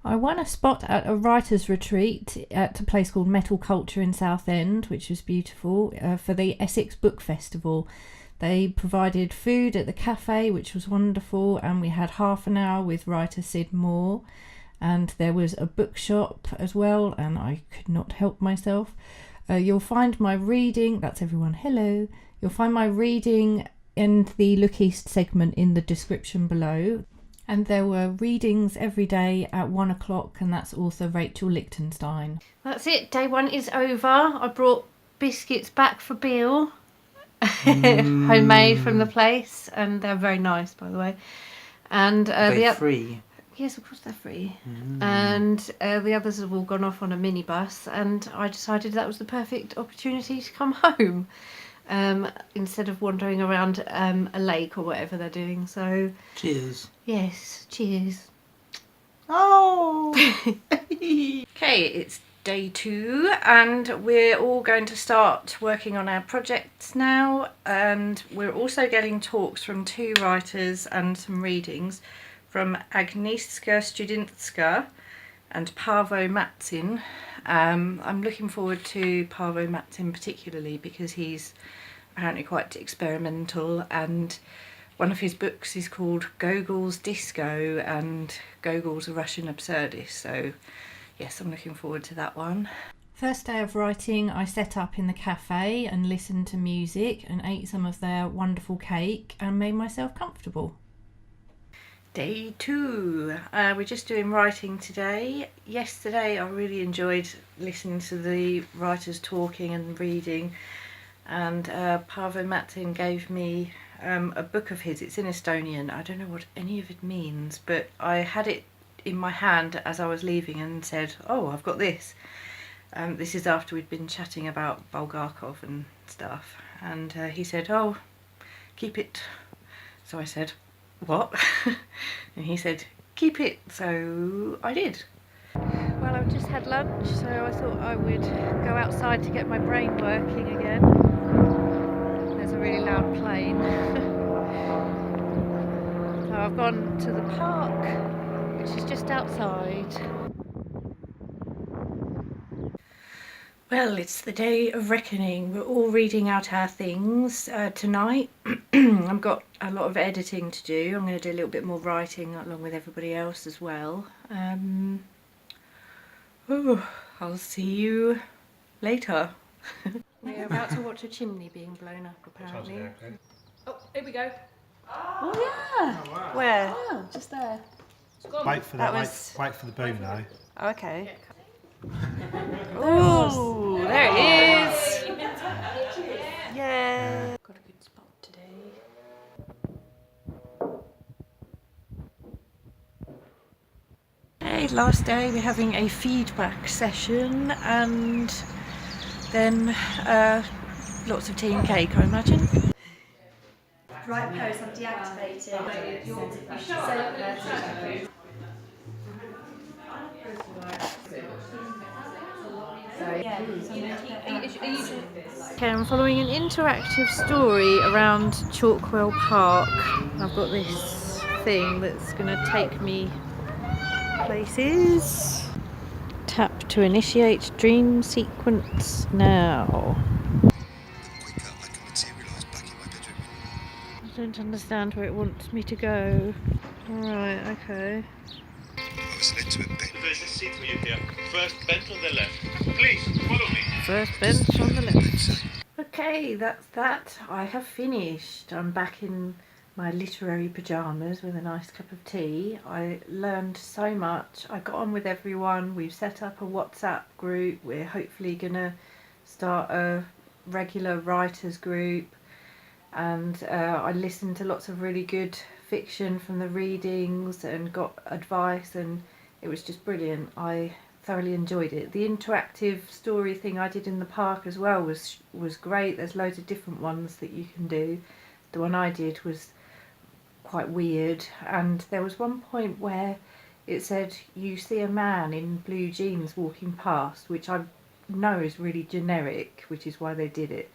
I won a spot at a writer's retreat at a place called Metal Culture in Southend, which was beautiful, for the Essex Book Festival. They provided food at the cafe, which was wonderful, and we had half an hour with writer Sid Moore. And there was a bookshop as well, and I could not help myself. You'll find my reading, that's everyone, hello. You'll find my reading in the Look East segment in the description below. And there were readings every day at 1 o'clock, and that's also Rachel Lichtenstein. That's it, day one is over. I brought biscuits back for Bill, homemade from the place, and they're very nice, by the way. And Are they free? Yes, of course they're free. And the others have all gone off on a minibus, and I decided that was the perfect opportunity to come home. Instead of wandering around a lake or whatever they're doing. So cheers. Yes, cheers. Oh. Okay, it's day 2 and we're all going to start working on our projects now, and we're also getting talks from 2 writers and some readings from Agnieszka Studentska and Paavo Matsin. I'm looking forward to Paavo Matsin particularly because he's apparently quite experimental, and one of his books is called Gogol's Disco, and Gogol's a Russian absurdist, so yes, I'm looking forward to that one. First day of writing, I set up in the cafe and listened to music and ate some of their wonderful cake and made myself comfortable. Day 2, we're just doing writing today. Yesterday I really enjoyed listening to the writers talking and reading, and Paavo Matsin gave me a book of his. It's in Estonian. I don't know what any of it means, but I had it in my hand as I was leaving and said, oh, I've got this. This is after we'd been chatting about Bulgakov and stuff, and he said, oh, keep it. So I said, what? And he said, keep it. So I did. Well, I've just had lunch, so I thought I would go outside to get my brain working again. There's a really loud plane. So I've gone to the park, which is just outside. Well, it's the day of reckoning. We're all reading out our things tonight. I've got a lot of editing to do. I'm going to do a little bit more writing along with everybody else as well. I'll see you later. We're about to watch a chimney being blown up, apparently. Oh, here we go. Oh yeah! Oh, wow. Where? Oh, just there. Wait for that. Wait for the boom now. Okay. Oh, there it is! Yeah! Got a good spot today. Okay, last day we're having a feedback session, and then lots of tea and cake, I imagine. Right post, I'm deactivated. Okay, I'm following an interactive story around Chalkwell Park. I've got this thing that's going to take me places. Tap to initiate dream sequence now. I don't understand where it wants me to go. Alright, okay. There's a seat for you here. First bench on the left. Please, follow me. First bench on the left. Okay, that's that. I have finished. I'm back in my literary pyjamas with a nice cup of tea. I learned so much. I got on with everyone. We've set up a WhatsApp group. We're hopefully going to start a regular writers group. And I listened to lots of really good fiction from the readings and got advice, and it was just brilliant. I thoroughly enjoyed it. The interactive story thing I did in the park as well was great. There's loads of different ones that you can do. The one I did was quite weird, and there was one point where it said you see a man in blue jeans walking past, which I know is really generic, which is why they did it.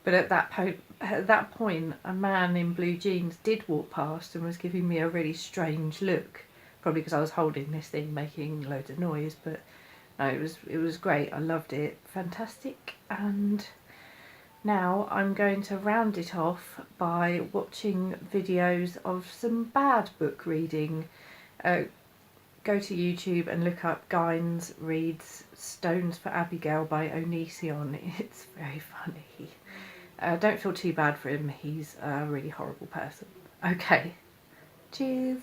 But at that point, a man in blue jeans did walk past and was giving me a really strange look probably because I was holding this thing making loads of noise, but no, it was great. I loved it. Fantastic. And now I'm going to round it off by watching videos of some bad book reading. Go to YouTube and look up Gynes reads Stones for Abigail by Onision. It's very funny. Don't feel too bad for him. He's a really horrible person. Okay. Cheers.